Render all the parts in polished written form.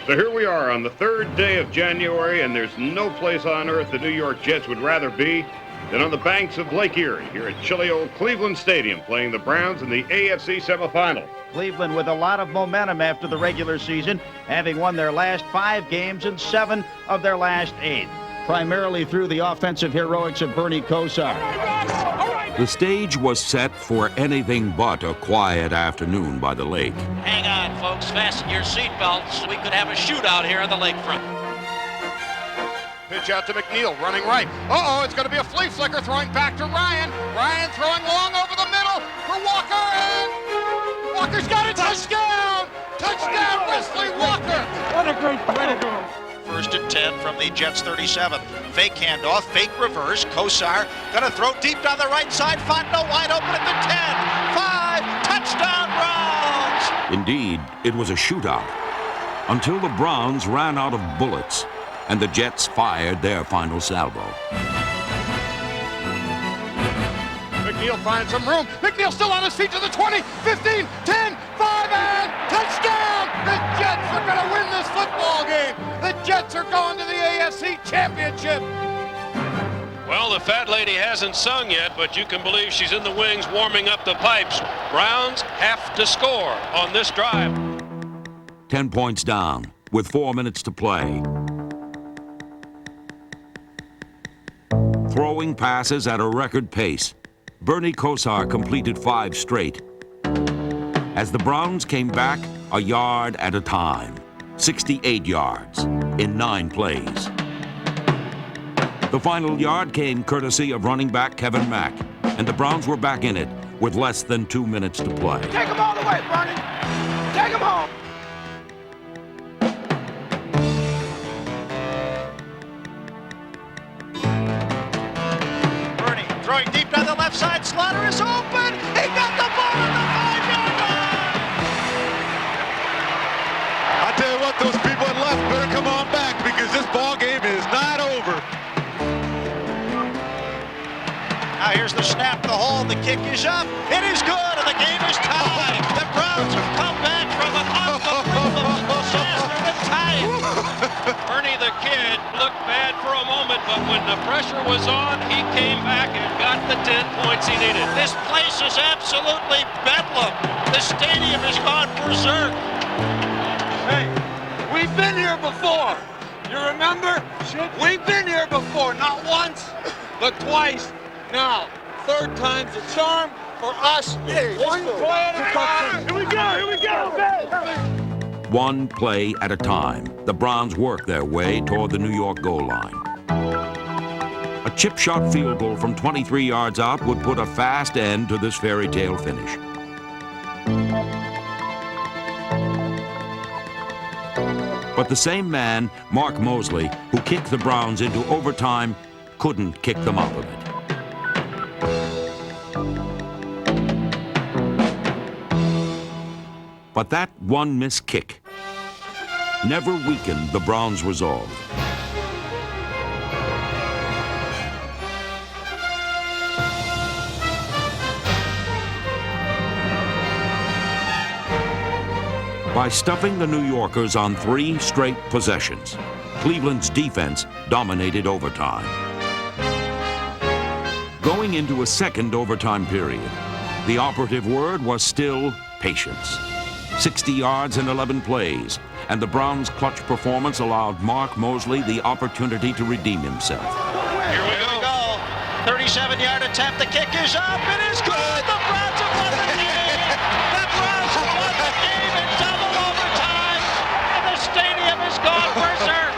So here we are on the third day of January, and there's no place on earth the New York Jets would rather be than on the banks of Lake Erie here at chilly old Cleveland Stadium, playing the Browns in the AFC semifinal. Cleveland with a lot of momentum after the regular season, having won their last 5 games and 7 of their last 8, primarily through the offensive heroics of Bernie Kosar. The stage was set for anything but a quiet afternoon by the lake. Hang on, folks. Fasten your seatbelts. We could have a shootout here on the lakefront. Pitch out to McNeil, running right. Uh-oh, it's going to be a flea flicker, throwing back to Ryan. Ryan throwing long over the middle for Walker, and Walker's got a touchdown! Touchdown, Wesley Walker! What a great way to go. First and 10 from the Jets 37. Fake handoff, fake reverse. Kosar gonna throw deep down the right side. Fontenot wide open at the 10. 5, touchdown Browns! Indeed, it was a shootout until the Browns ran out of bullets and the Jets fired their final salvo. McNeil finds some room. McNeil still on his feet to the 20, 15, 10, 5, and touchdown! The Jets are going to win this football game. The Jets are going to the AFC Championship. Well, the fat lady hasn't sung yet, but you can believe she's in the wings warming up the pipes. Browns have to score on this drive. 10 points down with 4 minutes to play. Throwing passes at a record pace, Bernie Kosar completed 5 straight as the Browns came back a yard at a time, 68 yards in 9 plays. The final yard came courtesy of running back Kevin Mack, and the Browns were back in it with less than 2 minutes to play. Take him all the way, Bernie. Take him home. Throwing deep down the left side, Slaughter is open! He got the ball at the 5-yard line! I tell you what, those people at left better come on back because this ball game is not over. Now here's the snap, the hole, the kick is up. It is good, and the game is tied. The Browns have come back from an unbelievable disaster to tie it. Bernie the Kid looked bad for a moment, but when the pressure was on, he came back and got the 10 points he needed. This place is absolutely bedlam. The stadium has gone berserk. Hey, we've been here before. You remember? We've been here before, not once, but twice. Now, 3rd time's a charm for us. Hey, one play at a time. Here we go. 1 play at a time, the Browns worked their way toward the New York goal line. A chip shot field goal from 23 yards out would put a fast end to this fairy tale finish. But the same man, Mark Mosley, who kicked the Browns into overtime, couldn't kick them out of it. But that one missed kick never weakened the Browns' resolve. By stuffing the New Yorkers on 3 straight possessions, Cleveland's defense dominated overtime. Going into a second overtime period, the operative word was still patience. 60 yards in 11 plays, and the Browns' clutch performance allowed Mark Mosley the opportunity to redeem himself. Here we go. 37-yard attempt. The kick is up. It is good. The Browns have won the game. The Browns have won the game in double overtime, and the stadium has gone berserk.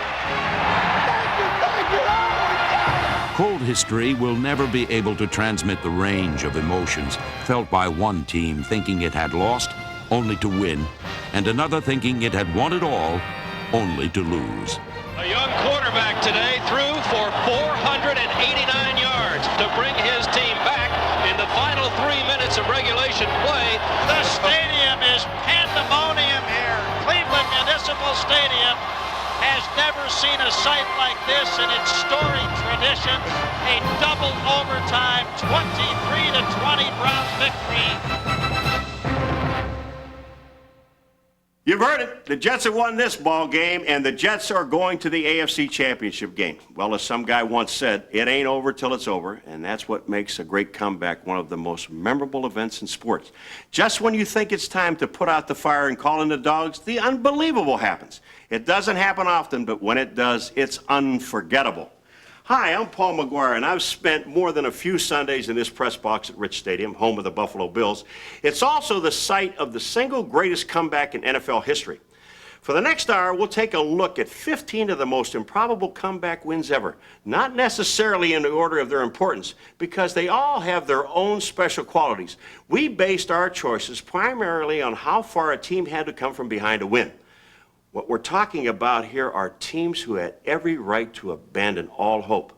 Cold history will never be able to transmit the range of emotions felt by one team thinking it had lost only to win, and another thinking it had won it all only to lose. A young quarterback today threw for 489 yards to bring his team back in the final 3 minutes of regulation play. The stadium is pandemonium here. Cleveland Municipal Stadium has never seen a sight like this in its storied tradition. A double overtime 23-20 Browns victory. You've heard it. The Jets have won this ball game, and the Jets are going to the AFC Championship game. Well, as some guy once said, it ain't over till it's over, and that's what makes a great comeback one of the most memorable events in sports. Just when you think it's time to put out the fire and call in the dogs, the unbelievable happens. It doesn't happen often, but when it does, it's unforgettable. Hi, I'm Paul Maguire, and I've spent more than a few Sundays in this press box at Rich Stadium, home of the Buffalo Bills. It's also the site of the single greatest comeback in NFL history. For the next hour, we'll take a look at 15 of the most improbable comeback wins ever, not necessarily in the order of their importance, because they all have their own special qualities. We based our choices primarily on how far a team had to come from behind to win. What we're talking about here are teams who had every right to abandon all hope.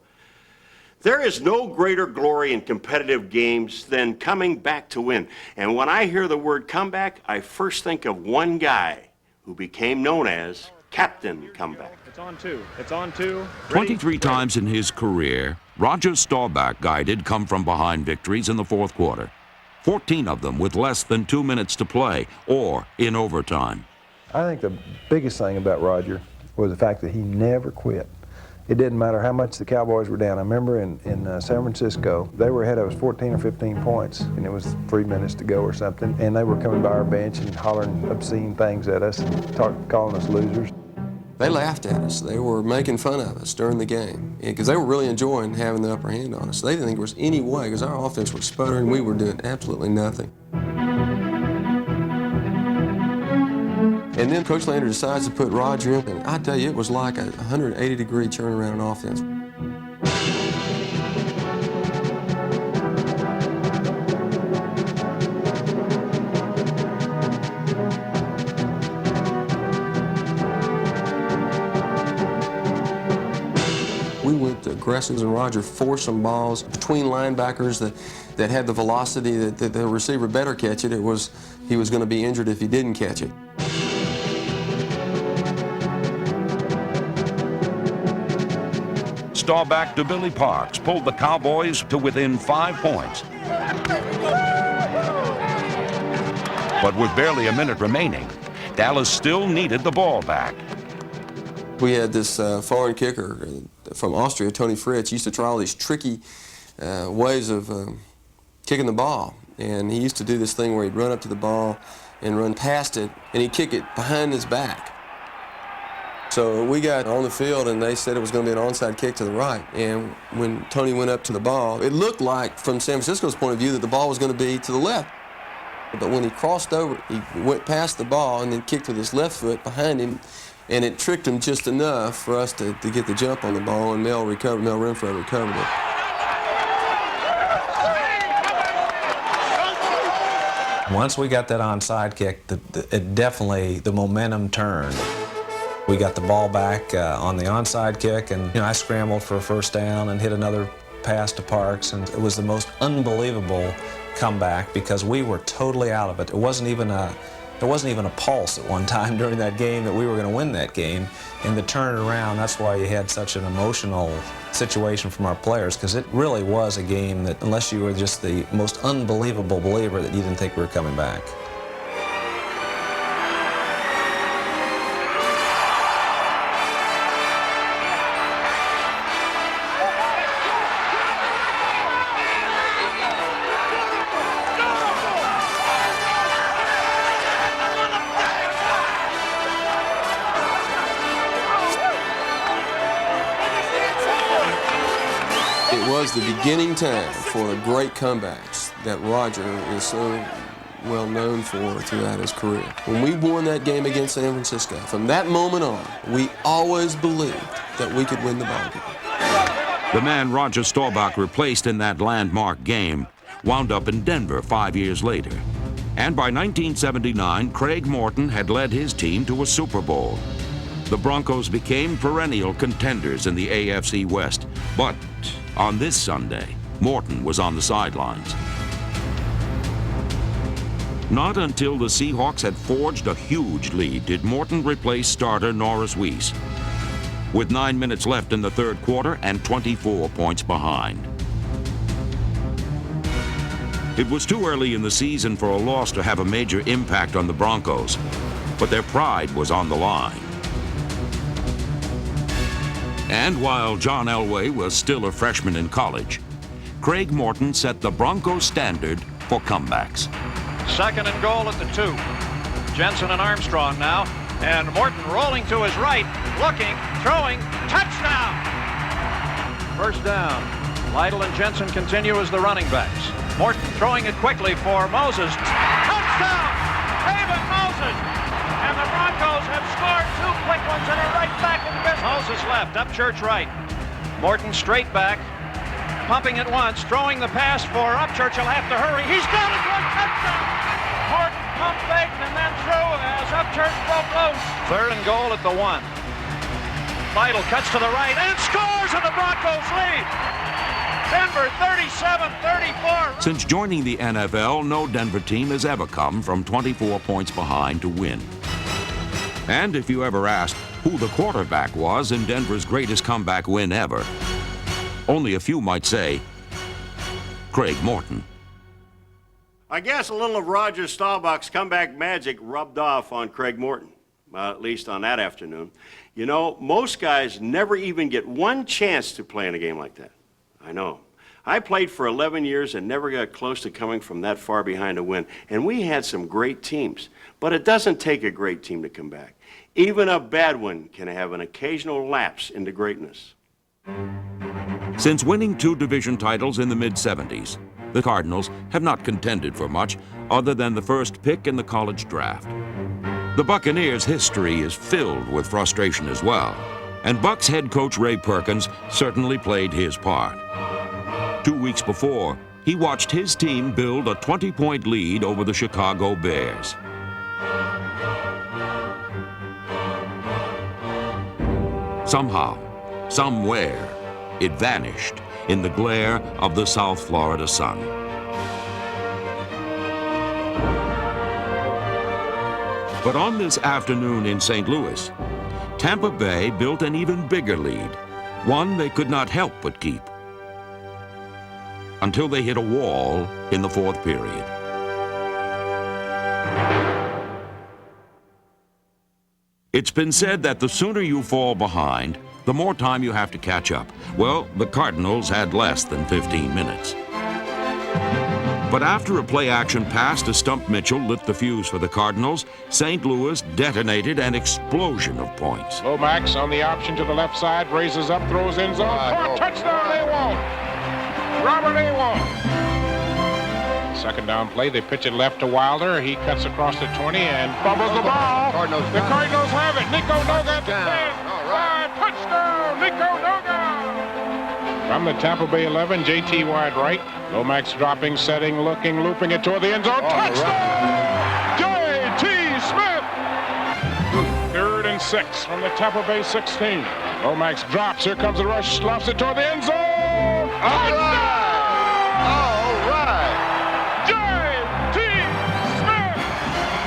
There is no greater glory in competitive games than coming back to win. And when I hear the word comeback, I first think of one guy who became known as Captain Comeback. It's on two. It's on two. 23 times in his career, Roger Staubach guided come-from-behind victories in the fourth quarter. 14 of them with less than 2 minutes to play or in overtime. I think the biggest thing about Roger was the fact that he never quit. It didn't matter how much the Cowboys were down. I remember in San Francisco, they were ahead of us 14 or 15 points, and it was 3 minutes to go or something, and they were coming by our bench and hollering obscene things at us and calling us losers. They laughed at us. They were making fun of us during the game because they were really enjoying having the upper hand on us. They didn't think there was any way because our offense was sputtering. We were doing absolutely nothing. And then Coach Lander decides to put Roger in, and I tell you, it was like a 180-degree turnaround in offense. We went aggressive, and Roger forced some balls between linebackers that had the velocity that the receiver better catch it. He was going to be injured if he didn't catch it. Staubach to Billy Parks pulled the Cowboys to within 5 points. But with barely a minute remaining, Dallas still needed the ball back. We had this foreign kicker from Austria, Tony Fritz. He used to try all these tricky ways of kicking the ball. And he used to do this thing where he'd run up to the ball and run past it, and he'd kick it behind his back. So we got on the field, and they said it was going to be an onside kick to the right. And when Tony went up to the ball, it looked like, from San Francisco's point of view, that the ball was going to be to the left. But when he crossed over, he went past the ball and then kicked with his left foot behind him, and it tricked him just enough for us to get the jump on the ball, and Mel Renfro recovered it. Once we got that onside kick, it definitely, the momentum turned. We got the ball back on the onside kick, and I scrambled for a first down and hit another pass to Parks, and it was the most unbelievable comeback because we were totally out of it. There wasn't even a pulse at one time during that game that we were going to win that game. And the turnaround, that's why you had such an emotional situation from our players, because it really was a game that, unless you were just the most unbelievable believer, that you didn't think we were coming back. It was the beginning time for the great comebacks that Roger is so well known for throughout his career. When we won that game against San Francisco, from that moment on, we always believed that we could win the ball game. The man Roger Staubach replaced in that landmark game wound up in Denver 5 years later. And by 1979, Craig Morton had led his team to a Super Bowl. The Broncos became perennial contenders in the AFC West, but on this Sunday, Morton was on the sidelines. Not until the Seahawks had forged a huge lead did Morton replace starter Norris Weiss, with 9 minutes left in the third quarter and 24 points behind. It was too early in the season for a loss to have a major impact on the Broncos. but their pride was on the line. And while John Elway was still a freshman in college, Craig Morton set the Broncos standard for comebacks. 2nd and goal at the 2. Jensen and Armstrong now, and Morton rolling to his right, looking, throwing, touchdown! First down. Lytle and Jensen continue as the running backs. Morton throwing it quickly for Moses. Touchdown! David Moses! And the Broncos have scored 2 quick ones and are right back in business. Moses left, Upchurch right. Morton straight back, pumping it once, throwing the pass for Upchurch. He'll have to hurry. He's got it for a touchdown! Morton pumped fake and then threw as Upchurch broke loose. 3rd and goal at the 1. Lytle cuts to the right and scores, and the Broncos lead. Denver 37-34. Since joining the NFL, no Denver team has ever come from 24 points behind to win. And if you ever asked who the quarterback was in Denver's greatest comeback win ever, only a few might say Craig Morton. I guess a little of Roger Staubach's comeback magic rubbed off on Craig Morton, at least on that afternoon. You know, most guys never even get one chance to play in a game like that. I know. I played for 11 years and never got close to coming from that far behind to win. And we had some great teams. But it doesn't take a great team to come back. Even a bad one can have an occasional lapse into greatness. Since winning 2 division titles in the mid-'70s, the Cardinals have not contended for much other than the first pick in the college draft. The Buccaneers' history is filled with frustration as well, and Bucs head coach Ray Perkins certainly played his part. 2 weeks before, he watched his team build a 20-point lead over the Chicago Bears. Somehow, somewhere, it vanished in the glare of the South Florida sun. But on this afternoon in St. Louis, Tampa Bay built an even bigger lead, one they could not help but keep, until they hit a wall in the 4th period. It's been said that the sooner you fall behind, the more time you have to catch up. Well, the Cardinals had less than 15 minutes. But after a play-action pass to Stump Mitchell lit the fuse for the Cardinals, St. Louis detonated an explosion of points. Lomax on the option to the left side, raises up, throws in zone. Caught, touchdown, A-Wall. Robert A-Wall. Second down play, they pitch it left to Wilder. He cuts across the 20 and fumbles the ball. The Cardinals have it. Nico Noga at the 10. Touchdown, Nico Noga. From the Tampa Bay 11, J.T. wide right. Lomax dropping, setting, looking, looping it toward the end zone. Touchdown! J.T. Smith! 3rd and 6 from the Tampa Bay 16. Lomax drops. Here comes the rush. Slops it toward the end zone. All right! J.T. Smith!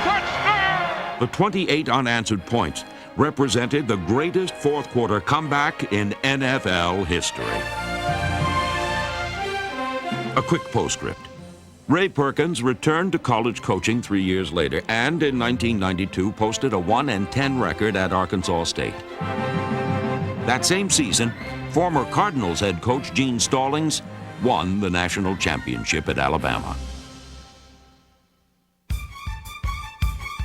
Touchdown! The 28 unanswered points represented the greatest 4th quarter comeback in NFL history. A quick postscript. Ray Perkins returned to college coaching 3 years later and in 1992 posted a 1-10 record at Arkansas State. That same season, former Cardinals head coach Gene Stallings won the national championship at Alabama.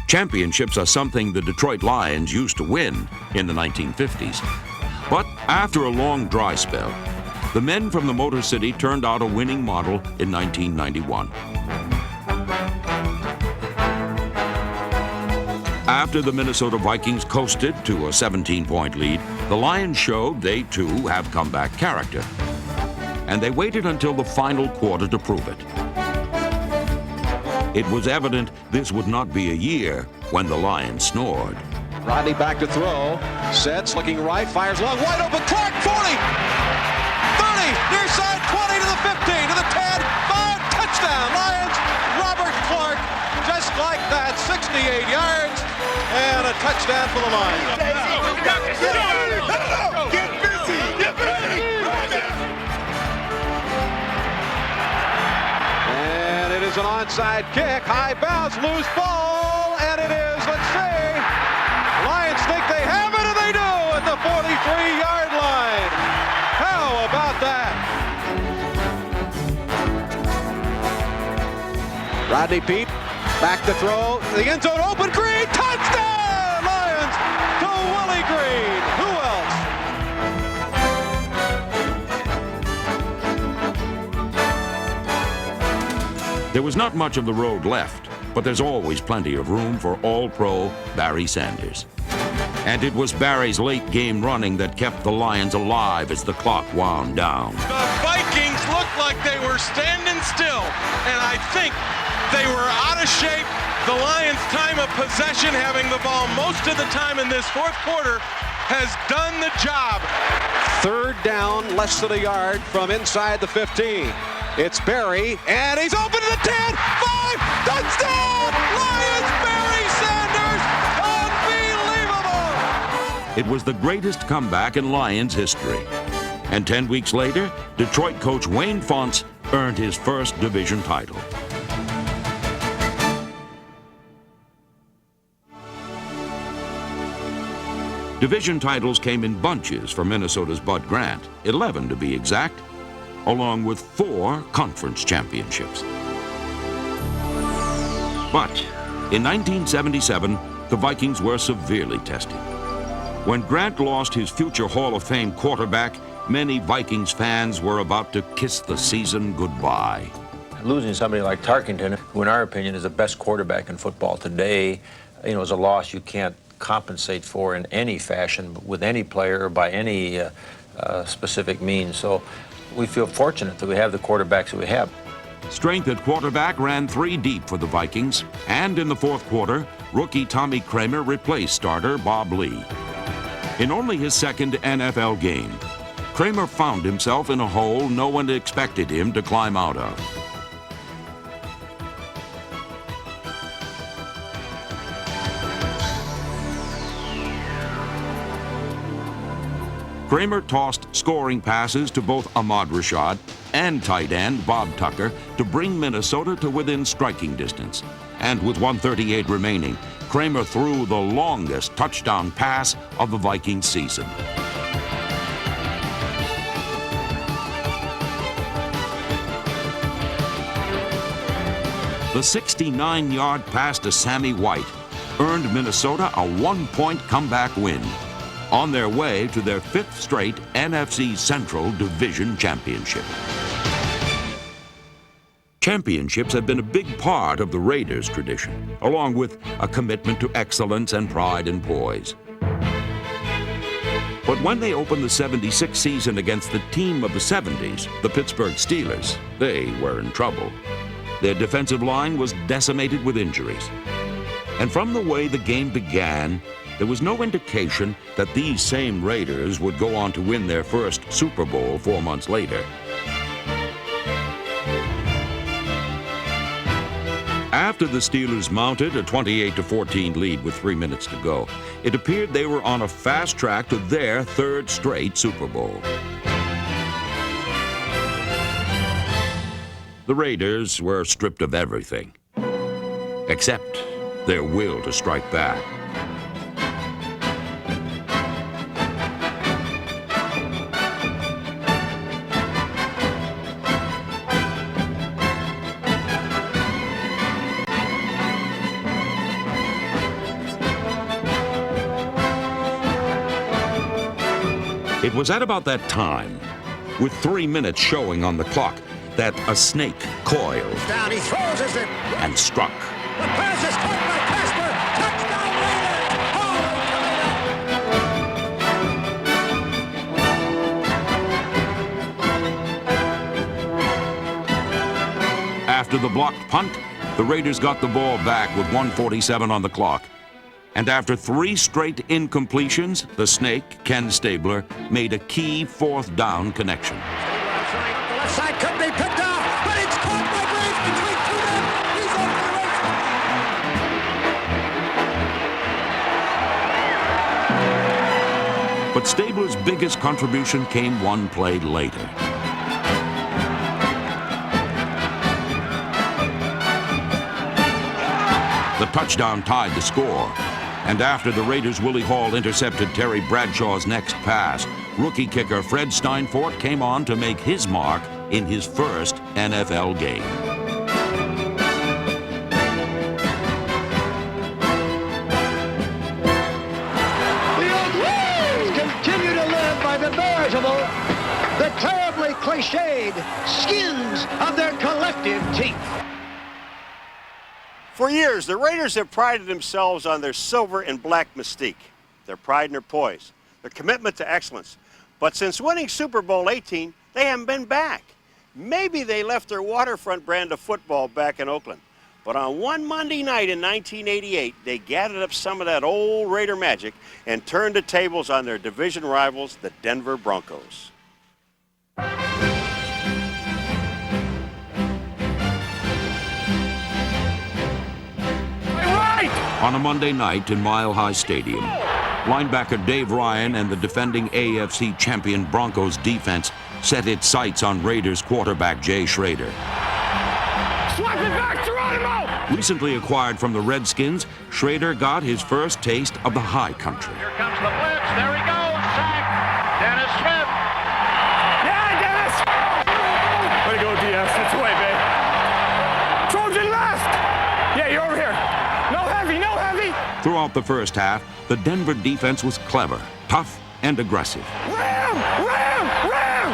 Championships are something the Detroit Lions used to win in the 1950s. But after a long dry spell, the men from the Motor City turned out a winning model in 1991. After the Minnesota Vikings coasted to a 17-point lead, the Lions showed they too have comeback character. And they waited until the final quarter to prove it. It was evident this would not be a year when the Lions snored. Rodney back to throw. Sets, looking right, fires long, wide open. Clark, 40, 30, near side, 20 to the 15, to the 10, 5, touchdown, Lions. Robert Clark, just like that, 68 yards, and a touchdown for the Lions. Get busy! Get busy! And it is an onside kick, high bounce, loose ball, and it is, let's see, Rodney Peete, back to throw, the end zone open, Green, touchdown! Lions to Willie Green. Who else? There was not much of the road left, but there's always plenty of room for All-Pro Barry Sanders. And it was Barry's late game running that kept the Lions alive as the clock wound down. The Vikings looked like they were standing still, and I think they were out of shape. The Lions' time of possession, having the ball most of the time in this fourth quarter, has done the job. Third down, less than a yard from inside the 15. It's Barry, and he's open to the 10, 5, touchdown! Lions, Barry Sanders, unbelievable! It was the greatest comeback in Lions history. And 10 weeks later, Detroit coach Wayne Fontes earned his first division title. Division titles came in bunches for Minnesota's Bud Grant, 11 to be exact, along with 4 conference championships. But in 1977, the Vikings were severely tested. When Grant lost his future Hall of Fame quarterback, many Vikings fans were about to kiss the season goodbye. Losing somebody like Tarkenton, who in our opinion is the best quarterback in football today, is a loss you can't compensate for in any fashion with any player or by any specific means. So we feel fortunate that we have the quarterbacks that we have. Strength at quarterback ran 3 deep for the Vikings, and in the fourth quarter, rookie Tommy Kramer replaced starter Bob Lee. In only his second NFL game, Kramer found himself in a hole no one expected him to climb out of. Kramer tossed scoring passes to both Ahmad Rashad and tight end Bob Tucker to bring Minnesota to within striking distance. And with 1:38 remaining, Kramer threw the longest touchdown pass of the Vikings season. The 69-yard pass to Sammy White earned Minnesota a 1-point comeback win, on their way to their 5th straight NFC Central Division Championship. Championships have been a big part of the Raiders' tradition, along with a commitment to excellence and pride and poise. But when they opened the '76 season against the team of the '70s, the Pittsburgh Steelers, they were in trouble. Their defensive line was decimated with injuries. And from the way the game began, there was no indication that these same Raiders would go on to win their first Super Bowl 4 months later. After the Steelers mounted a 28-14 lead with 3 minutes to go, it appeared they were on a fast track to their 3rd straight Super Bowl. The Raiders were stripped of everything, except their will to strike back. It was at about that time, with 3 minutes showing on the clock, that a snake coiled down, he throws his and struck. The pass is caught by Casper. After the blocked punt, the Raiders got the ball back with 1:47 on the clock. And after 3 straight incompletions, the snake, Ken Stabler, made a key 4th down connection. The left side could be picked off, but it's caught by Graves between 2 men. He's over the race. But Stabler's biggest contribution came 1 play later. The touchdown tied the score. And after the Raiders' Willie Hall intercepted Terry Bradshaw's next pass, rookie kicker Fred Steinfort came on to make his mark in his first NFL game. cliched skins of their collective teeth. For years, the Raiders have prided themselves on their silver and black mystique, their pride and their poise, their commitment to excellence. But since winning Super Bowl 18, they haven't been back. Maybe they left their waterfront brand of football back in Oakland. But on one Monday night in 1988, they gathered up some of that old Raider magic and turned the tables on their division rivals, the Denver Broncos. On a Monday night in Mile High Stadium, linebacker Dave Ryan and the defending AFC champion Broncos defense set its sights on Raiders quarterback Jay Schroeder. Swap it back, Geronimo! Recently acquired from the Redskins, Schroeder got his first taste of the high country. Here comes the blitz. There he goes. Sack. Dennis Smith. Yeah, Dennis! Way to go, DS. That's the way, babe. Trojan left! Yeah, you're over here. No heavy, no heavy! Throughout the first half, the Denver defense was clever, tough, and aggressive. Ram! Ram! Ram!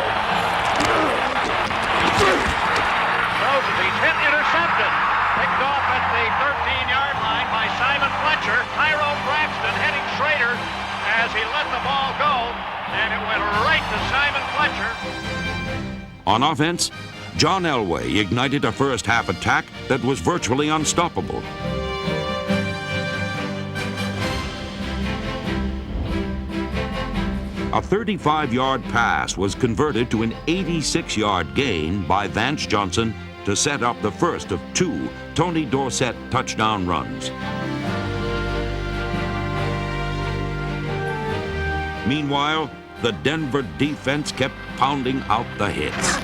Moses, he's hit, intercepted. Picked off at the 13-yard line by Simon Fletcher. Tyrone Braxton heading Schroeder as he let the ball go, and it went right to Simon Fletcher. On offense, John Elway ignited a first-half attack that was virtually unstoppable. A 35-yard pass was converted to an 86-yard gain by Vance Johnson to set up the first of two Tony Dorsett touchdown runs. Meanwhile, the Denver defense kept pounding out the hits.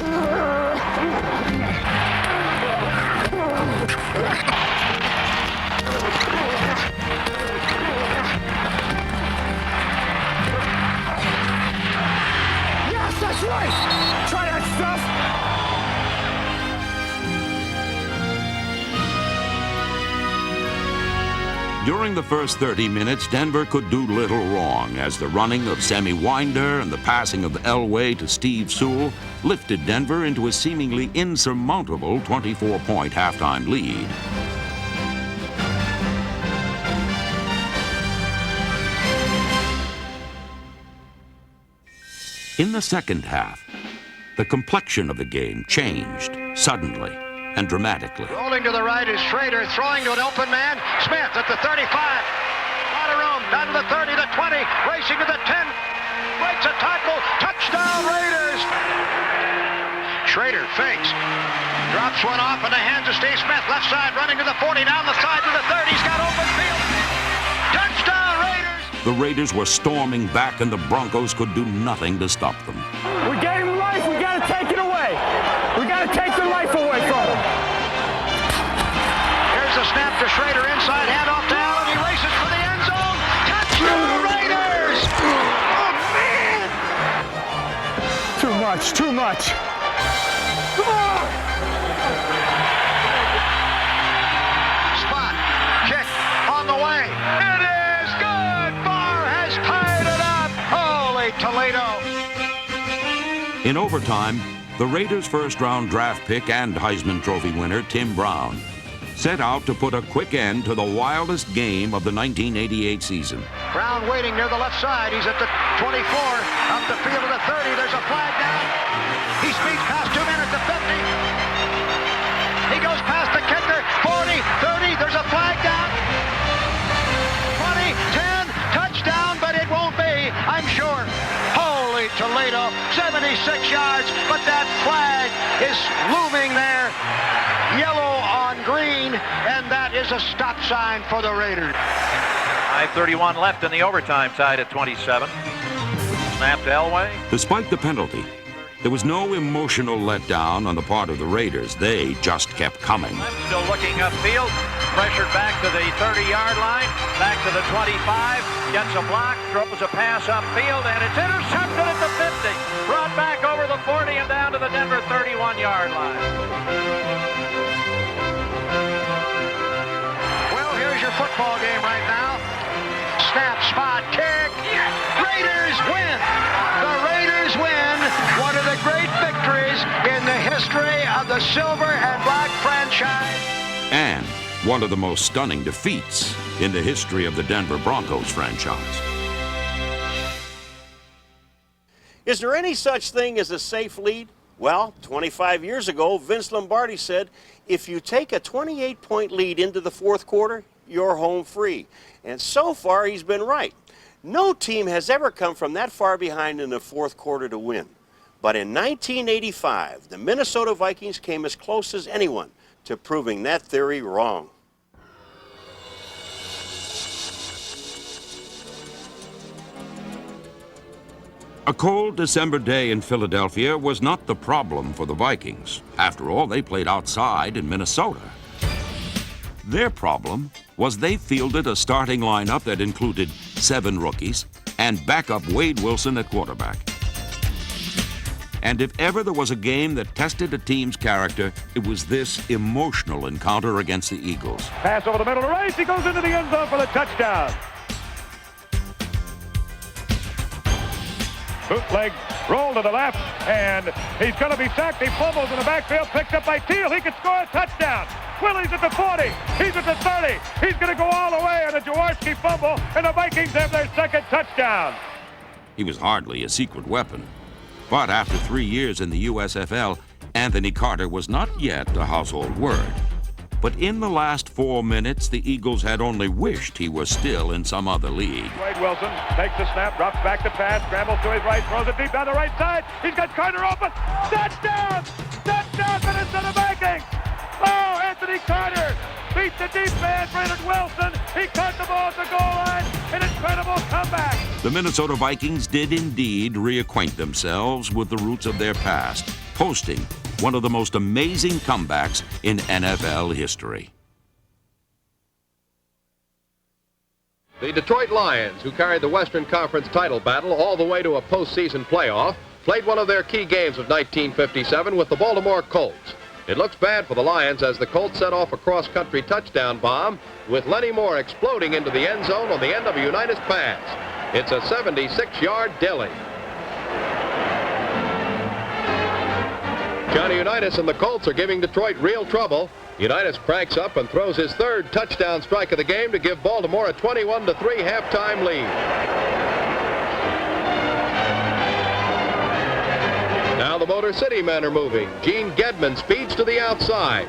Yes, that's right! Try that stuff! During the first 30 minutes, Denver could do little wrong as the running of Sammy Winder and the passing of Elway to Steve Sewell lifted Denver into a seemingly insurmountable 24-point halftime lead. In the second half, the complexion of the game changed suddenly and dramatically. Rolling to the right is Schroeder, throwing to an open man. Smith at the 35. Lot of room, down to the 30, the 20, racing to the 10. Breaks a tackle, touchdown Raiders! Schroeder fakes. Drops one off in the hands of Steve Smith. Left side, running to the 40, down the side to the 30. He's got open field. Touchdown Raiders! The Raiders were storming back and the Broncos could do nothing to stop them. We gave him life, we gotta take it away. We gotta take the life away from him. Here's the snap to Schroeder, inside handoff to Allen. He races for the end zone. Touchdown Raiders! Oh, man! Too much, too much. Come on! Spot, kick, on the way. It is good! Barr has tied it up. Holy Toledo! In overtime, the Raiders' first-round draft pick and Heisman Trophy winner, Tim Brown, set out to put a quick end to the wildest game of the 1988 season. Brown waiting near the left side. He's at the 24, up the field to the 30. There's a flag down. He speeds past 2 men at the 50. He goes past the kicker, 40, 30. There's a flag down. 20, 10, touchdown, but it won't be, I'm sure. Holy Toledo, 76 yards, but that flag is looming there. Yellow on green, and that is a stop sign for the Raiders. 5:31 left in the overtime, tied at 27. Snap to Elway. Despite the penalty, there was no emotional letdown on the part of the Raiders. They just kept coming. Still looking upfield. Pressured back to the 30-yard line. Back to the 25. Gets a block. Throws a pass upfield, and it's intercepted at the 50. Brought back over the 40 and down to the Denver 31-yard line. Well, here's your football game right now. Snap, spot, kick. Raiders win. The Raiders win. one of the great victories in the history of the Silver and Black franchise. And one of the most stunning defeats in the history of the Denver Broncos franchise. Is there any such thing as a safe lead? Well, 25 years ago, Vince Lombardi said, if you take a 28-point lead into the fourth quarter, you're home free. And so far, he's been right. No team has ever come from that far behind in the fourth quarter to win. But in 1985, the Minnesota Vikings came as close as anyone to proving that theory wrong. A cold December day in Philadelphia was not the problem for the Vikings. After all, they played outside in Minnesota. Their problem was they fielded a starting lineup that included 7 rookies and backup Wade Wilson at quarterback. And if ever there was a game that tested a team's character, it was this emotional encounter against the Eagles. Pass over the middle of the race. He goes into the end zone for the touchdown. Bootleg, roll to the left, and he's going to be sacked. He fumbles in the backfield, picked up by Teal. He could score a touchdown. Willie's at the 40. He's at the 30. He's going to go all the way on a Jaworski fumble, and the Vikings have their second touchdown. He was hardly a secret weapon. But after 3 years in the USFL, Anthony Carter was not yet a household word. But in the last 4 minutes, the Eagles had only wished he was still in some other league. Wade Wilson takes the snap, drops back to pass, scrambles to his right, throws it deep down the right side. He's got Carter open. Touchdown! Touchdown, Minnesota Vikings! Oh, Anthony Carter beat the deep man, Brandon Wilson. He caught the ball at the goal line. An incredible comeback. The Minnesota Vikings did indeed reacquaint themselves with the roots of their past, posting one of the most amazing comebacks in NFL history. The Detroit Lions, who carried the Western Conference title battle all the way to a postseason playoff, played one of their key games of 1957 with the Baltimore Colts. It looks bad for the Lions as the Colts set off a cross-country touchdown bomb with Lenny Moore exploding into the end zone on the end of a Unitas pass. It's a 76-yard dilly. Johnny Unitas and the Colts are giving Detroit real trouble. Unitas cranks up and throws his third touchdown strike of the game to give Baltimore a 21-3 halftime lead. Now the Motor City men are moving. Gene Gedman speeds to the outside.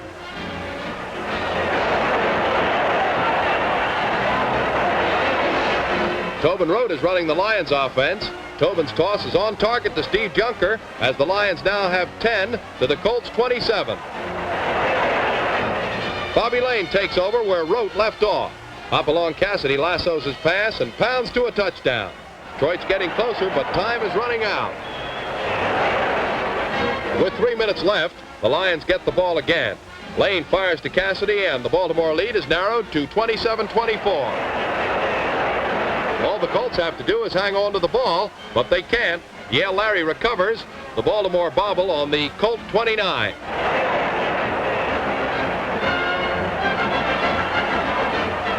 Tobin Rote is running the Lions offense. Tobin's toss is on target to Steve Junker as the Lions now have 10 to the Colts 27. Bobby Lane takes over where Rote left off. Hopalong Cassidy lassos his pass and pounds to a touchdown. Detroit's getting closer, but time is running out. With 3 minutes left, the Lions get the ball again. Lane fires to Cassidy, and the Baltimore lead is narrowed to 27-24. All the Colts have to do is hang on to the ball, but they can't. Yale Larry recovers. The Baltimore bobble on the Colt 29.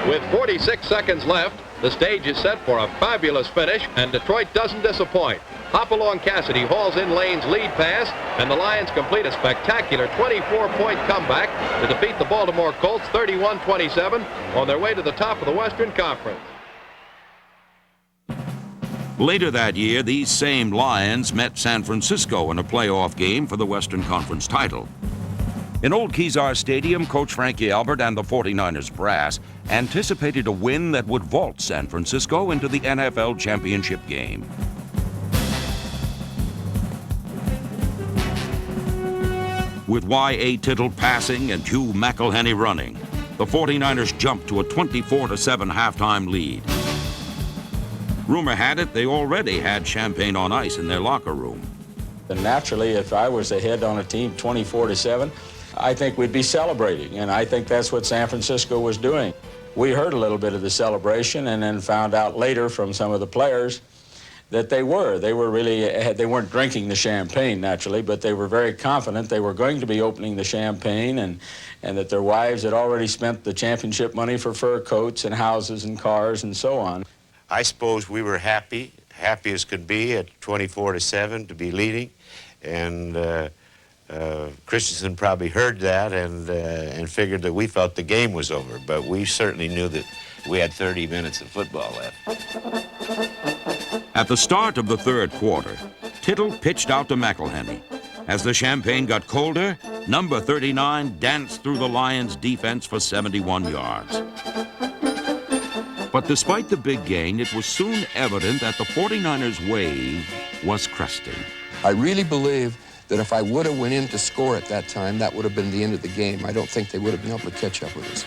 With 46 seconds left, the stage is set for a fabulous finish, and Detroit doesn't disappoint. Hopalong Cassidy hauls in Lane's lead pass, and the Lions complete a spectacular 24-point comeback to defeat the Baltimore Colts 31-27 on their way to the top of the Western Conference. Later that year, these same Lions met San Francisco in a playoff game for the Western Conference title. In Old Kezar Stadium, Coach Frankie Albert and the 49ers brass anticipated a win that would vault San Francisco into the NFL championship game. With Y.A. Tittle passing and Hugh McElhenney running, the 49ers jumped to a 24-7 halftime lead. Rumor had it they already had champagne on ice in their locker room. And naturally, if I was ahead on a team 24-7, I think we'd be celebrating, and I think that's what San Francisco was doing. We heard a little bit of the celebration and then found out later from some of the players that they weren't drinking the champagne naturally, but they were very confident they were going to be opening the champagne and that their wives had already spent the championship money for fur coats and houses and cars and so on. I suppose we were happy as could be at 24-7 to be leading. And Christensen probably heard that and figured that we felt the game was over, but we certainly knew that we had 30 minutes of football left. At the start of the third quarter, Tittle pitched out to McElhenney. As the champagne got colder, number 39 danced through the Lions' defense for 71 yards. But despite the big gain, it was soon evident that the 49ers' wave was cresting. I really believe that if I would have went in to score at that time, that would have been the end of the game. I don't think they would have been able to catch up with us.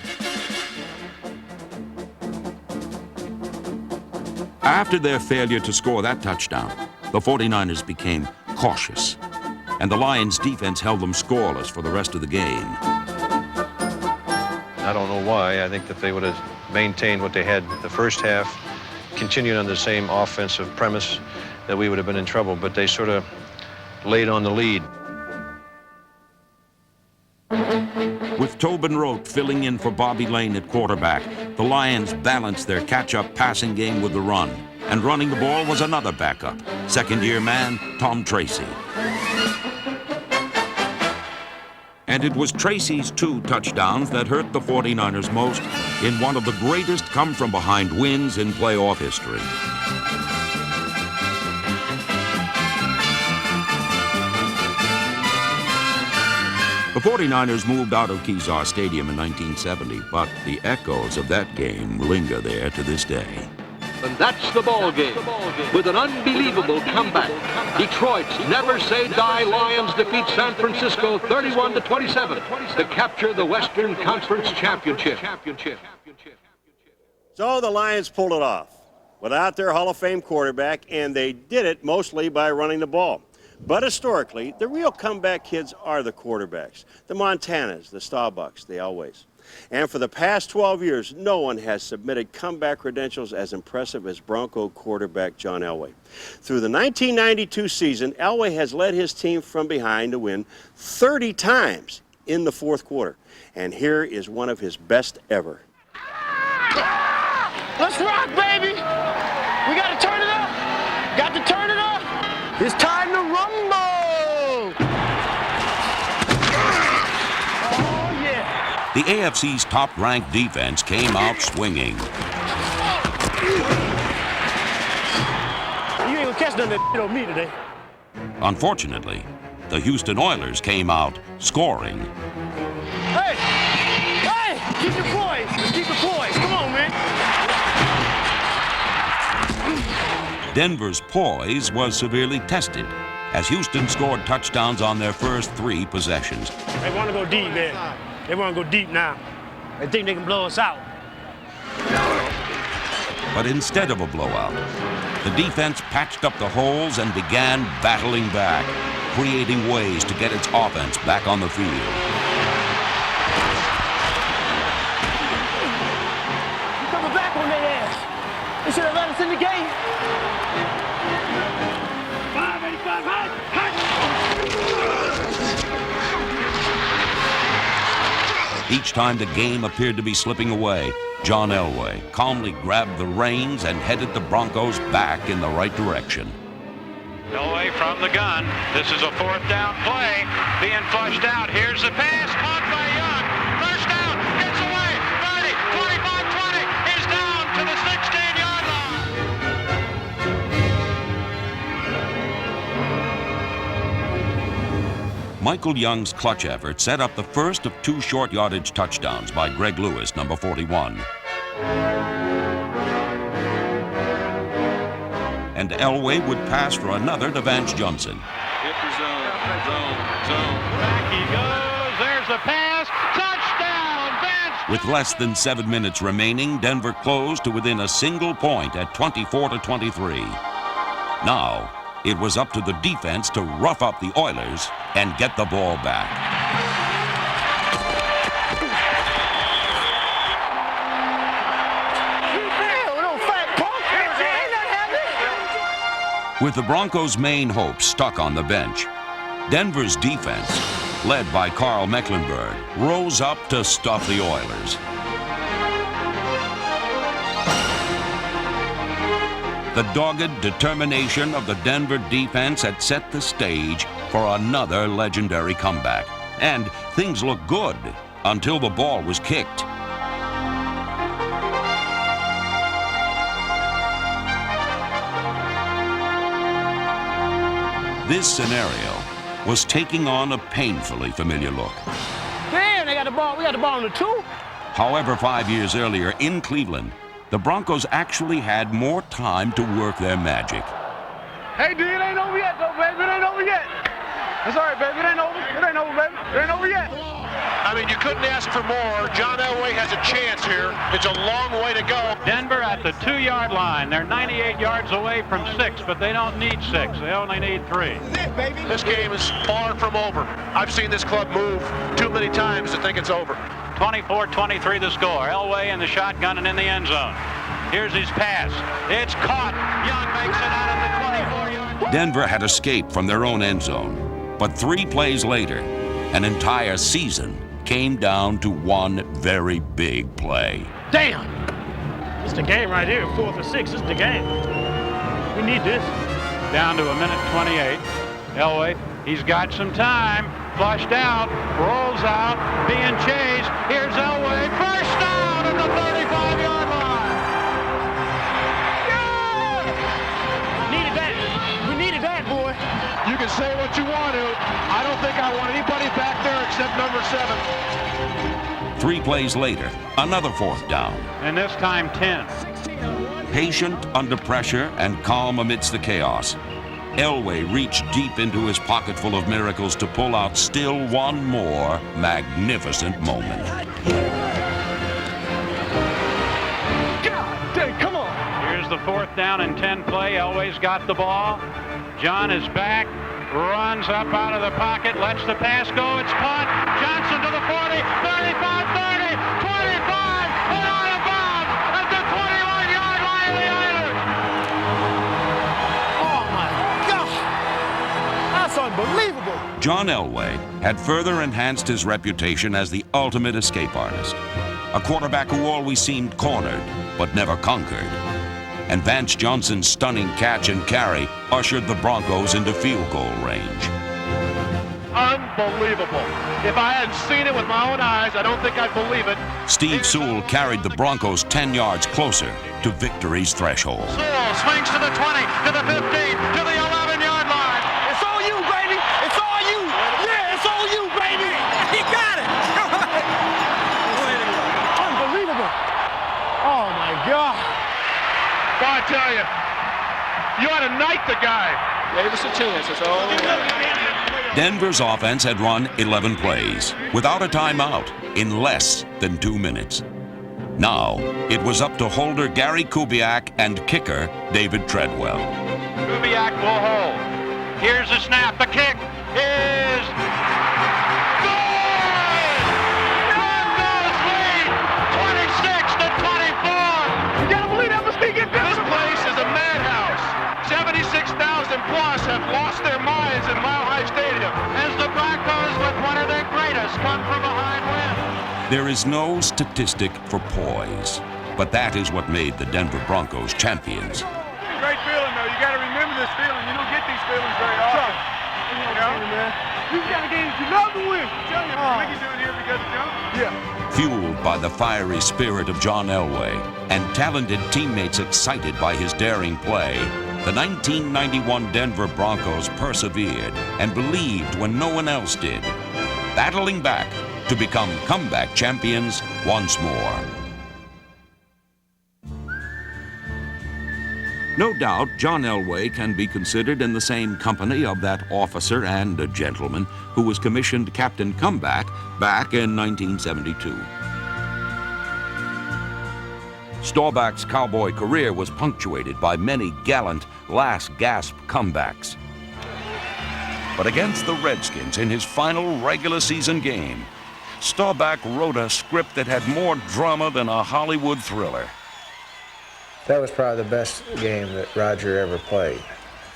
After their failure to score that touchdown, the 49ers became cautious, and the Lions' defense held them scoreless for the rest of the game. I don't know why. I think that they would have maintained what they had the first half, continued on the same offensive premise, that we would have been in trouble, but they sort of laid on the lead. With Tobin Rote filling in for Bobby Lane at quarterback, the Lions balanced their catch-up passing game with the run, and running the ball was another backup, second-year man Tom Tracy. And it was Tracy's 2 touchdowns that hurt the 49ers most in one of the greatest come-from-behind wins in playoff history. The 49ers moved out of Kezar Stadium in 1970, but the echoes of that game linger there to this day. And that's the ball game. With an unbelievable comeback, Detroit's Never Say Die Lions defeat San Francisco 31-27 to capture the Western Conference Championship. So the Lions pulled it off without their Hall of Fame quarterback, and they did it mostly by running the ball. But historically, the real comeback kids are the quarterbacks. The Montanas, the Starbucks, the Elways. And for the past 12 years, no one has submitted comeback credentials as impressive as Bronco quarterback John Elway. Through the 1992 season, Elway has led his team from behind to win 30 times in the fourth quarter. And here is one of his best ever. Let's rock, baby! We got to turn it up! Got to turn it up! It's time to rumble! Oh, yeah! The AFC's top-ranked defense came out swinging. You ain't gonna catch none of that on me today. Unfortunately, the Houston Oilers came out scoring. Hey! Hey! Keep your poise! Keep your poise! Come on, man! Denver's poise was severely tested as Houston scored touchdowns on their first 3 possessions. They want to go deep, man. They want to go deep now. They think they can blow us out. But instead of a blowout, the defense patched up the holes and began battling back, creating ways to get its offense back on the field. You're coming back on their ass. They should have let us in the game. 585 hot. Each time the game appeared to be slipping away, John Elway calmly grabbed the reins and headed the Broncos back in the right direction. Elway from the gun. This is a 4th down play. Being flushed out. Here's the pass. Caught by Young. First down. Gets away. 30, 25, 20. He's down to the 16-yard line. Michael Young's clutch effort set up the first of 2 short yardage touchdowns by Greg Lewis, number 41. And Elway would pass for another to Vance Johnson. Hit the zone. Back he goes. There's the pass. Touchdown, Vance. With less than 7 minutes remaining, Denver closed to within a single point at 24-23. Now, it was up to the defense to rough up the Oilers and get the ball back. With the Broncos' main hope stuck on the bench, Denver's defense, led by Carl Mecklenburg, rose up to stuff the Oilers. The dogged determination of the Denver defense had set the stage for for another legendary comeback. And things looked good until the ball was kicked. This scenario was taking on a painfully familiar look. Damn, they got the ball. We got the ball on the 2. However, 5 years earlier in Cleveland, the Broncos actually had more time to work their magic. Hey, dude, it ain't over yet, though, baby. It ain't over yet. That's all right, baby. It ain't over. It ain't over, baby. It ain't over yet. I mean, you couldn't ask for more. John Elway has a chance here. It's a long way to go. Denver at the 2-yard line. They're 98 yards away from 6, but they don't need 6. They only need 3. This game is far from over. I've seen this club move too many times to think it's over. 24-23 the score. Elway in the shotgun and in the end zone. Here's his pass. It's caught. Young makes it out of the 24-yard. Denver had escaped from their own end zone, but 3 plays later, an entire season came down to one very big play. Damn! It's the game right here. 4th and 6. It's the game. We need this. Down to a minute 28. Elway, he's got some time. Flushed out. Rolls out. Being chased. Here's Elway. First down at the 35-yard line. Yeah! Needed that. We needed that, boy. You can say what you want to. I don't think I want anybody back there except number 7. 3 plays later, another 4th down. And this time 10. Patient under pressure and calm amidst the chaos, Elway reached deep into his pocket full of miracles to pull out still one more magnificent moment. God dang, come on. Here's the 4th down and 10 play. Elway's got the ball. John is back. Runs up out of the pocket, lets the pass go, it's caught. Johnson to the 40, 35, 30, 25, and out of bounds at the 21-yard line of the Islanders. Oh, my God. That's unbelievable. John Elway had further enhanced his reputation as the ultimate escape artist, a quarterback who always seemed cornered but never conquered. And Vance Johnson's stunning catch and carry ushered the Broncos into field goal range. Unbelievable. If I hadn't seen it with my own eyes, I don't think I'd believe it. Steve Sewell carried the Broncos 10 yards closer to victory's threshold. Sewell swings to the 20, to the 15, to the 11-yard line. It's all you, baby. It's all you. Yeah, it's all you, baby. He got it. Unbelievable. Oh, my God. Well, I tell you, you ought to knight the guy. Gave us a chance. It's all. Denver's offense had run 11 plays without a timeout in less than 2 minutes. Now, it was up to holder Gary Kubiak and kicker David Treadwell. Kubiak will hold. Here's the snap. The kick is good! Broncos lead 26-24. You gotta believe that mistake in This place is a madhouse. 76,000 plus have lost their minds in Mile High Stadium. As the Broncos, with one of their greatest, come from behind win. There is no statistic for poise, but that is what made the Denver Broncos champions. Great feeling, though. You gotta remember this feeling. You don't get these feelings very often. You know? You gotta get you love to win. I'm telling you, we can do it here because of John. Yeah. Fueled by the fiery spirit of John Elway and talented teammates excited by his daring play, the 1991 Denver Broncos persevered and believed when no one else did, battling back to become comeback champions once more. No doubt, John Elway can be considered in the same company of that officer and a gentleman who was commissioned Captain Comeback back in 1972. Staubach's cowboy career was punctuated by many gallant last-gasp comebacks. But against the Redskins in his final regular season game, Staubach wrote a script that had more drama than a Hollywood thriller. That was probably the best game that Roger ever played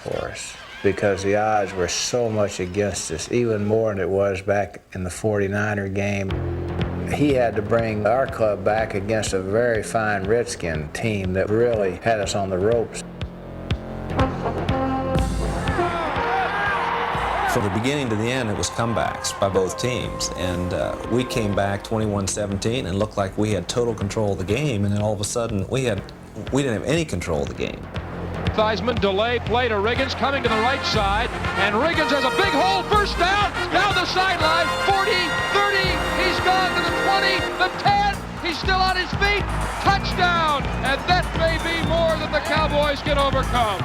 for us because the odds were so much against us, even more than it was back in the 49er game. He had to bring our club back against a very fine Redskin team that really had us on the ropes. From the beginning to the end, it was comebacks by both teams. And we came back 21-17 and looked like we had total control of the game. And then all of a sudden, we didn't have any control of the game. Theismann, delay play to Riggins, coming to the right side, and Riggins has a big hole, first down the sideline, 40, 30, he's gone to the 20, the 10, he's still on his feet, touchdown, and that may be more than the Cowboys can overcome.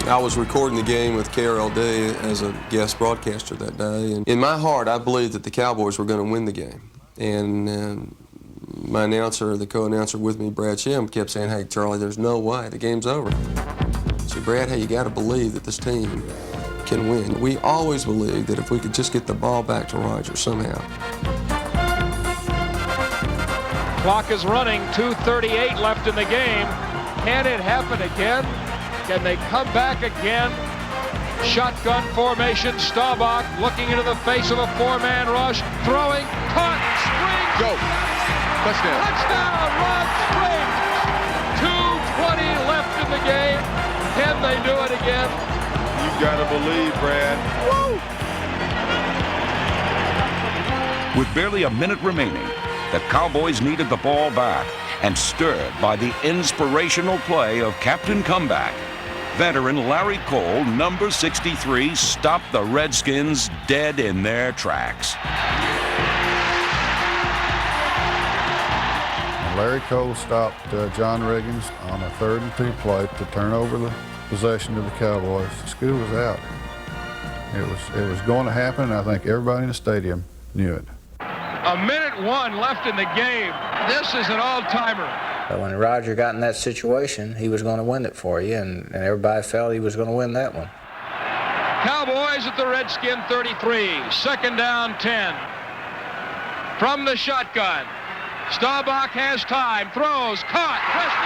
I was recording the game with KRLD as a guest broadcaster that day, and in my heart, I believed that the Cowboys were going to win the game. And my announcer, the co-announcer with me, Brad Shim, kept saying, "Hey, Charlie, there's no way, the game's over." I said, "Brad, hey, you got to believe that this team can win." We always believed that if we could just get the ball back to Roger somehow. Clock is running, 2:38 left in the game. Can it happen again? Can they come back again? Shotgun formation, Staubach looking into the face of a four-man rush, throwing, caught, springs. Go. Touchdown. Touchdown, Rod Springs. 2:20 left in the game. Can they do it again? You've got to believe, Brad. Woo! With barely a minute remaining, the Cowboys needed the ball back, and stirred by the inspirational play of Captain Comeback, veteran Larry Cole, number 63, stopped the Redskins dead in their tracks. Larry Cole stopped John Riggins on a 3rd and 2 play to turn over the possession to the Cowboys. The school was out. It was going to happen, and I think everybody in the stadium knew it. A minute 1 left in the game. This is an all-timer. When Roger got in that situation, he was going to win it for you, and everybody felt he was going to win that one. Cowboys at the Redskin 33, 2nd down 10. From the shotgun, Staubach has time, throws, caught, Preston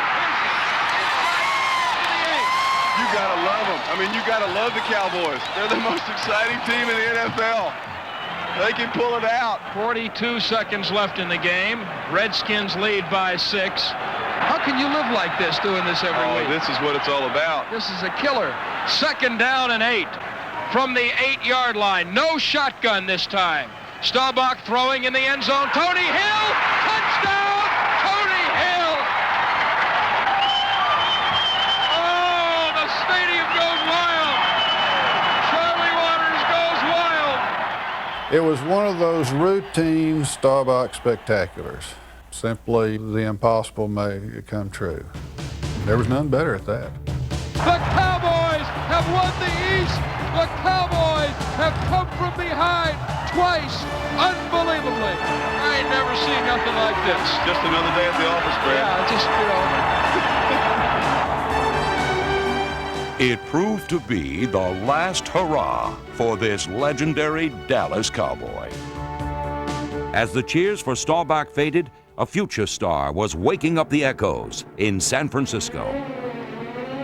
You gotta love them. I mean, you gotta love the Cowboys. They're the most exciting team in the NFL. They can pull it out. 42 seconds left in the game. Redskins lead by 6. How can you live like this, doing this every week? This is what it's all about. This is a killer. 2nd down and 8. From the 8-yard line. No shotgun this time. Staubach throwing in the end zone. Tony Hill! Touchdown! Tony Hill! Oh, the stadium goes wild. Charlie Waters goes wild. It was one of those routine Staubach spectaculars. Simply the impossible may come true. There was none better at that. The Cowboys have won the East. The Cowboys have come from behind twice, unbelievably. I ain't never seen nothing like this. Just another day at the office, Brad. Yeah, just, It proved to be the last hurrah for this legendary Dallas Cowboy. As the cheers for Staubach faded, a future star was waking up the echoes in San Francisco.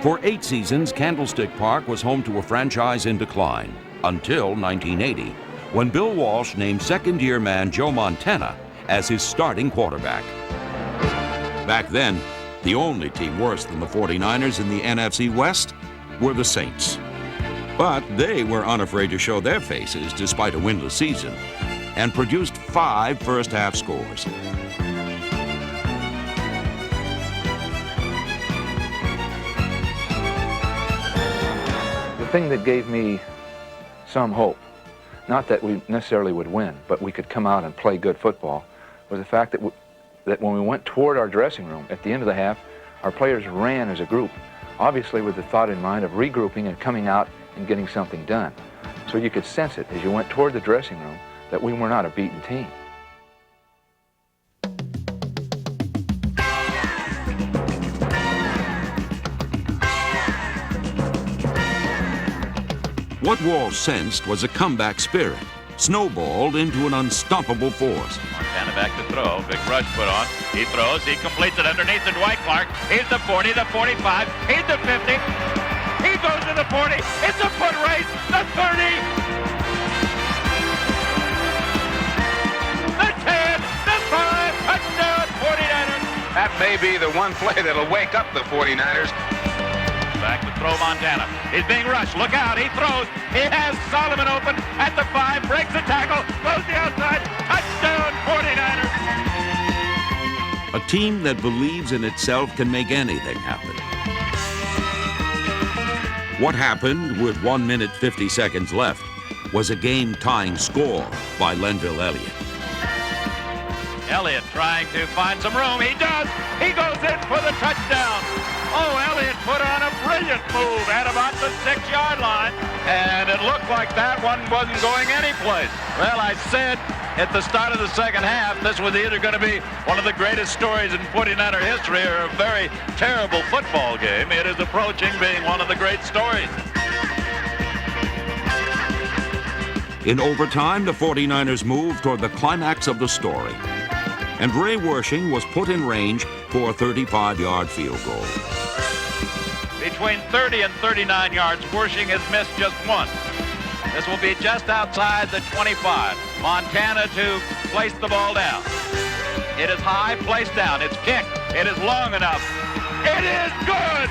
For 8 seasons, Candlestick Park was home to a franchise in decline until 1980, when Bill Walsh named second-year man Joe Montana as his starting quarterback. Back then, the only team worse than the 49ers in the NFC West were the Saints. But they were unafraid to show their faces despite a winless season, and produced 5 first-half scores. The thing that gave me some hope, not that we necessarily would win, but we could come out and play good football, was the fact that, that when we went toward our dressing room at the end of the half, our players ran as a group, obviously with the thought in mind of regrouping and coming out and getting something done. So you could sense it as you went toward the dressing room that we were not a beaten team. What Walsh sensed was a comeback spirit, snowballed into an unstoppable force. Montana back to throw. Big rush put on. He throws. He completes it underneath to Dwight Clark. He's the 40, the 45. He's the 50. He goes to the 40. It's a foot race. The 30. The 10. The 5. Touchdown 49ers. That may be the one play that'll wake up the 49ers. Back to throw Montana. He's being rushed. Look out. He throws. He has Solomon open at the 5. Breaks the tackle. Goes the outside. Touchdown 49ers. A team that believes in itself can make anything happen. What happened with 1 minute 50 seconds left was a game-tying score by Lenville Elliott. Elliott trying to find some room. He does. He goes in for the touchdown. Oh, Elliott put on a brilliant move at about the 6-yard line, and it looked like that one wasn't going anyplace. Well, I said at the start of the second half, this was either going to be one of the greatest stories in 49er history or a very terrible football game. It is approaching being one of the great stories. In overtime, the 49ers moved toward the climax of the story, and Ray Wershing was put in range for a 35-yard field goal. Between 30 and 39 yards, Wershing has missed just one. This will be just outside the 25. Montana to place the ball down. It is high, placed down. It's kicked. It is long enough. It is good!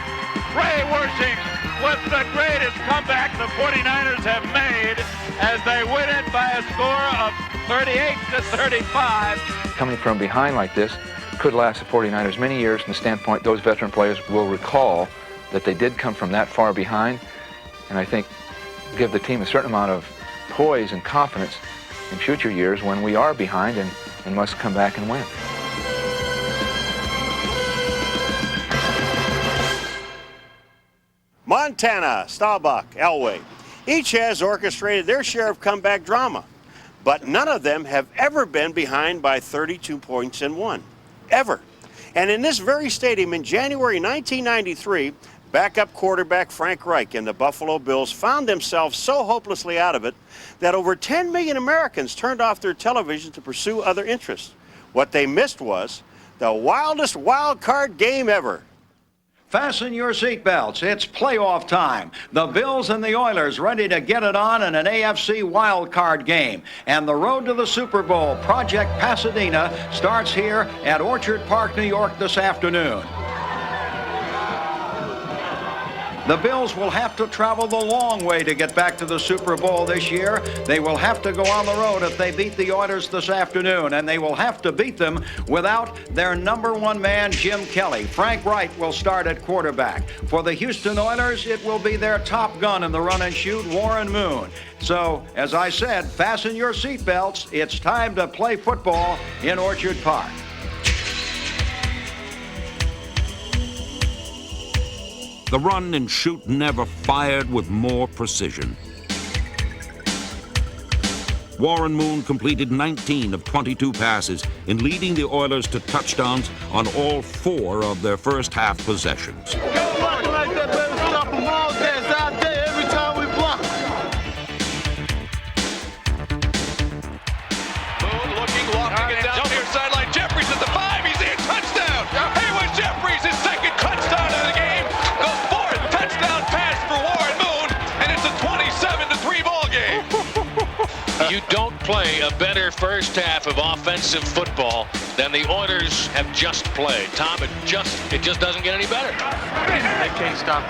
Ray Wershing with the greatest comeback the 49ers have made as they win it by a score of 38-35. Coming from behind like this could last the 49ers many years from the standpoint those veteran players will recall that they did come from that far behind, and I think give the team a certain amount of poise and confidence in future years when we are behind and must come back and win. Montana, Staubach, Elway, each has orchestrated their share of comeback drama, but none of them have ever been behind by 32 points and won, ever. And in this very stadium in January 1993, backup quarterback Frank Reich and the Buffalo Bills found themselves so hopelessly out of it that over 10 million Americans turned off their television to pursue other interests. What they missed was the wildest wild card game ever. Fasten your seatbelts. It's playoff time. The Bills and the Oilers ready to get it on in an AFC wild card game. And the road to the Super Bowl, Project Pasadena, starts here at Orchard Park, New York this afternoon. The Bills will have to travel the long way to get back to the Super Bowl this year. They will have to go on the road if they beat the Oilers this afternoon, and they will have to beat them without their number one man, Jim Kelly. Frank Wright will start at quarterback. For the Houston Oilers, it will be their top gun in the run and shoot, Warren Moon. So, as I said, fasten your seatbelts. It's time to play football in Orchard Park. The run and shoot never fired with more precision. Warren Moon completed 19 of 22 passes in leading the Oilers to touchdowns on all 4 of their first half possessions. Moon looking, lofting it down near sideline. Jeffries at the 5. He's in. Touchdown. Haywood Jeffries, his second touchdown of the game. The 4th touchdown pass for Warren Moon, and it's a 27-3 ball game. You don't play a better first half of offensive football than the Oilers have just played. Tom, it just doesn't get any better. They can't stop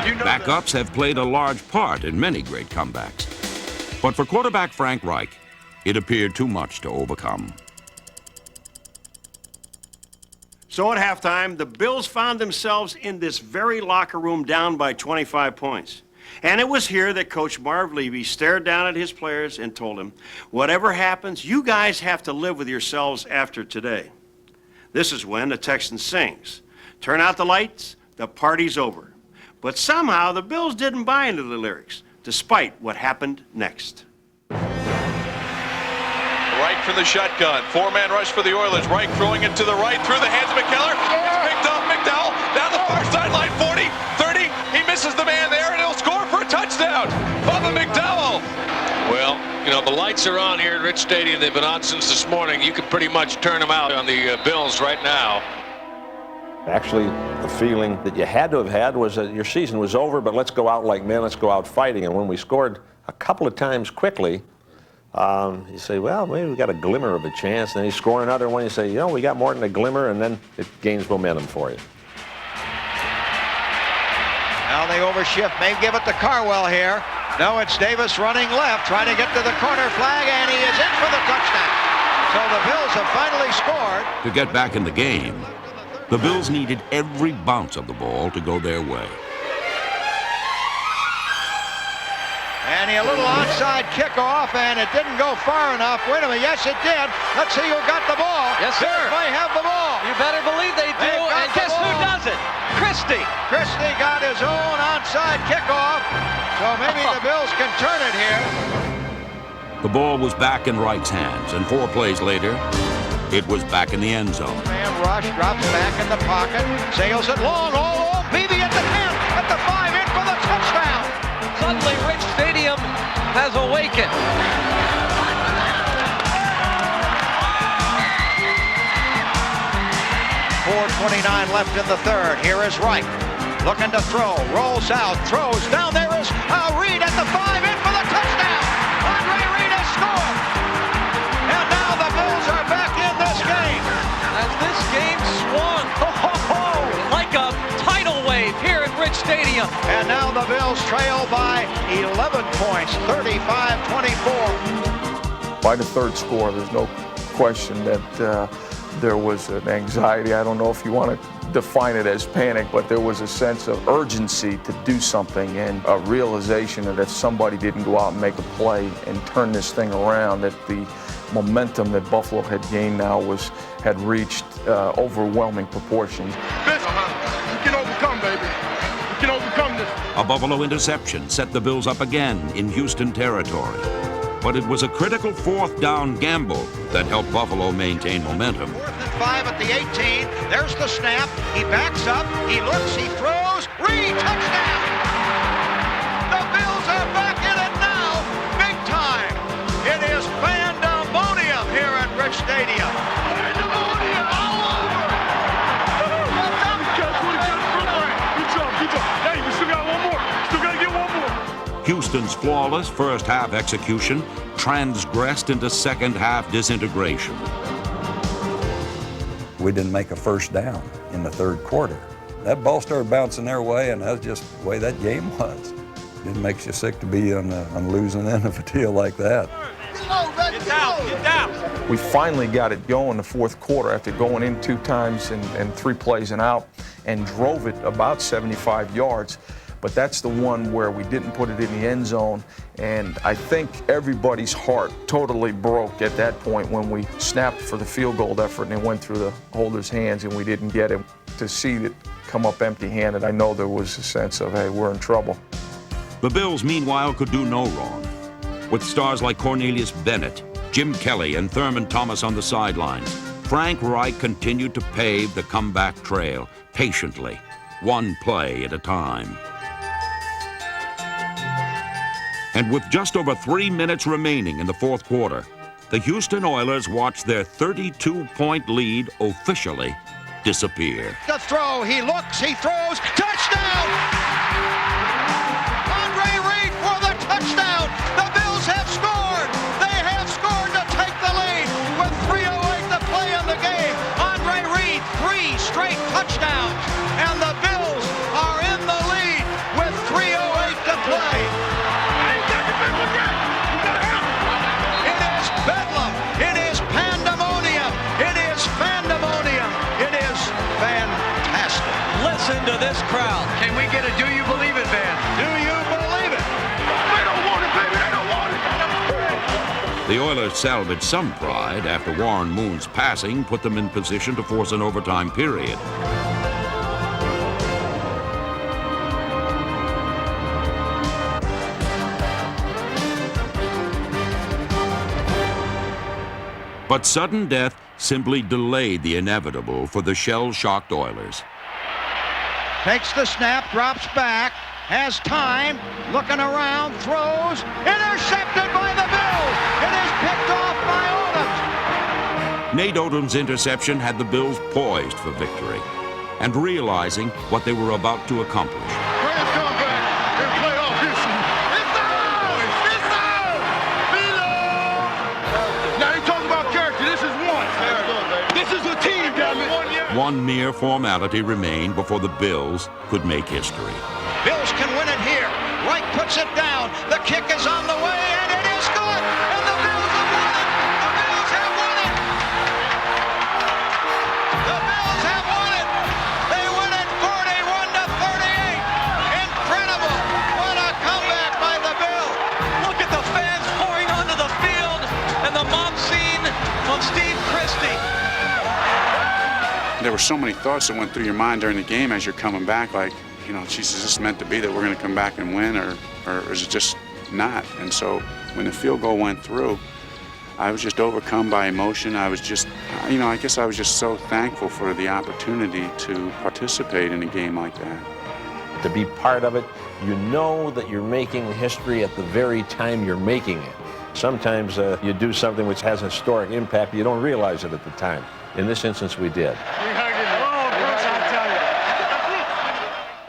you. Backups have played a large part in many great comebacks. But for quarterback Frank Reich, it appeared too much to overcome. So at halftime, the Bills found themselves in this very locker room down by 25 points. And it was here that Coach Marv Levy stared down at his players and told them, whatever happens, you guys have to live with yourselves after today. This is when the Texan sings, turn out the lights, the party's over. But somehow the Bills didn't buy into the lyrics, despite what happened next. Right from the shotgun. 4-man rush for the Oilers. Right throwing it to the right through the hands of McKellar. It's picked up. McDowell down the far sideline. 40, 30. He misses the man there, and he'll score for a touchdown. Bubba McDowell. Well, you know, the lights are on here at Rich Stadium. They've been on since this morning. You could pretty much turn them out on the Bills right now. Actually, the feeling that you had to have had was that your season was over, but let's go out like men, let's go out fighting. And when we scored a couple of times quickly, you say, well, maybe we got a glimmer of a chance. And then you score another one, you say, you know, we got more than a glimmer, and then it gains momentum for you. Now they overshift, may give it to Carwell here. No, it's Davis running left, trying to get to the corner flag, and he is in for the touchdown. So the Bills have finally scored. To get back in the game, the Bills needed every bounce of the ball to go their way. And a little onside kickoff, and it didn't go far enough. Wait a minute, yes it did. Let's see who got the ball. Yes, sir. Bills may have the ball. You better believe they do. And guess who does it? Christie. Christie got his own onside kickoff, so maybe the Bills can turn it here. The ball was back in Wright's hands, and 4 plays later, it was back in the end zone. Man rush, drops back in the pocket, sails it long, all alone. Beebe at the 10, at the 5, in for the touchdown. Suddenly, Rich Stadium has awakened. 4:29 left in the third. Here is Wright, looking to throw, rolls out, throws down. There is Reed at the 5, in for the touchdown. Andre Reed has scored, and now the Bills are back in this game. As this game swung like a tidal wave here at Rich Stadium. And now the Bills trail by 11 points, 35-24. By the third score, there's no question that there was an anxiety. I don't know if you want to define it as panic, but there was a sense of urgency to do something and a realization that if somebody didn't go out and make a play and turn this thing around, that the momentum that Buffalo had gained now had reached overwhelming proportions. We can overcome, baby. We can overcome this. A Buffalo interception set the Bills up again in Houston territory. But it was a critical 4th down gamble that helped Buffalo maintain momentum. 4th and 5 at the 18. There's the snap. He backs up. He looks. He throws. Reed, touchdown! The Bills are back in it now. Big time. It is pandemonium here at Rich Stadium. Pandemonium all over. Hey, we still got one more. Still got to get one more. Houston's flawless first-half execution transgressed into second-half disintegration. We didn't make a first down in the third quarter. That ball started bouncing their way, and that's just the way that game was. It makes you sick to be on the losing end of a deal like that. Get down, get down. We finally got it going the fourth quarter after going in 2 times and 3 plays and out, and drove it about 75 yards. But that's the one where we didn't put it in the end zone, and I think everybody's heart totally broke at that point when we snapped for the field goal effort and it went through the holder's hands and we didn't get him. To see it come up empty-handed, I know there was a sense of, hey, we're in trouble. The Bills, meanwhile, could do no wrong. With stars like Cornelius Bennett, Jim Kelly, and Thurman Thomas on the sidelines, Frank Reich continued to pave the comeback trail patiently, 1 play at a time. And with just over 3 minutes remaining in the fourth quarter, the Houston Oilers watched their 32-point lead officially disappear. The throw, he looks, he throws, touchdown! Andre Reed for the touchdown! The Bills have scored! They have scored to take the lead with 3:08 to play in the game. Andre Reed, 3 straight touchdowns, and the Bills are in the lead with 3:08 to play. It is bedlam. It is pandemonium. It is pandemonium. It is fantastic. Listen to this crowd. Can we get a do you believe it band? Do you believe it? They don't want it, baby. They don't want it. The Oilers salvaged some pride after Warren Moon's passing put them in position to force an overtime period. But sudden death simply delayed the inevitable for the shell-shocked Oilers. Takes the snap, drops back, has time, looking around, throws, intercepted by the Bills. It is picked off by Odom. Nate Odom's interception had the Bills poised for victory and realizing what they were about to accomplish. Greatest comeback in playoff history. It's on! It's on! Now you talking about character. This is one. This is a team, damn it. 1 mere formality remained before the Bills could make history. Bills can win it here. Wright puts it down. The kick is on the way, and it is good. And the Bills have won it. The Bills have won it. The Bills have won it. They win it 41-38. Incredible. What a comeback by the Bills. Look at the fans pouring onto the field and the mob scene of Steve Christie. There were so many thoughts that went through your mind during the game as you're coming back, like, you know, geez, is this meant to be that we're going to come back and win, or is it just not? And so when the field goal went through, I was just overcome by emotion. I was just, you know, I guess I was just so thankful for the opportunity to participate in a game like that. To be part of it, you know that you're making history at the very time you're making it. Sometimes you do something which has a historic impact, but you don't realize it at the time. In this instance, we did.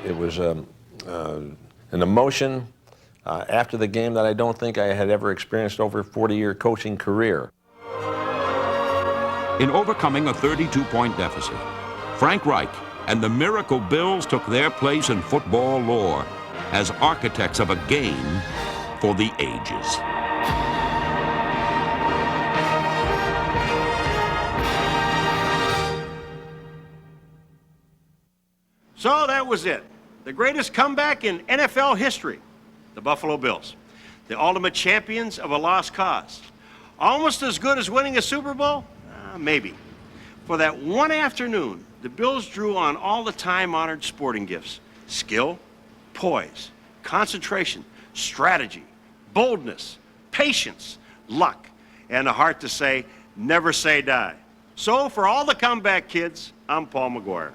It was an emotion after the game that I don't think I had ever experienced over a 40-year coaching career. In overcoming a 32-point deficit, Frank Reich and the Miracle Bills took their place in football lore as architects of a game for the ages. So that was it. The greatest comeback in NFL history. The Buffalo Bills. The ultimate champions of a lost cause. Almost as good as winning a Super Bowl? Maybe. For that one afternoon, the Bills drew on all the time-honored sporting gifts. Skill, poise, concentration, strategy, boldness, patience, luck, and a heart to say, never say die. So for all the comeback kids, I'm Paul Maguire.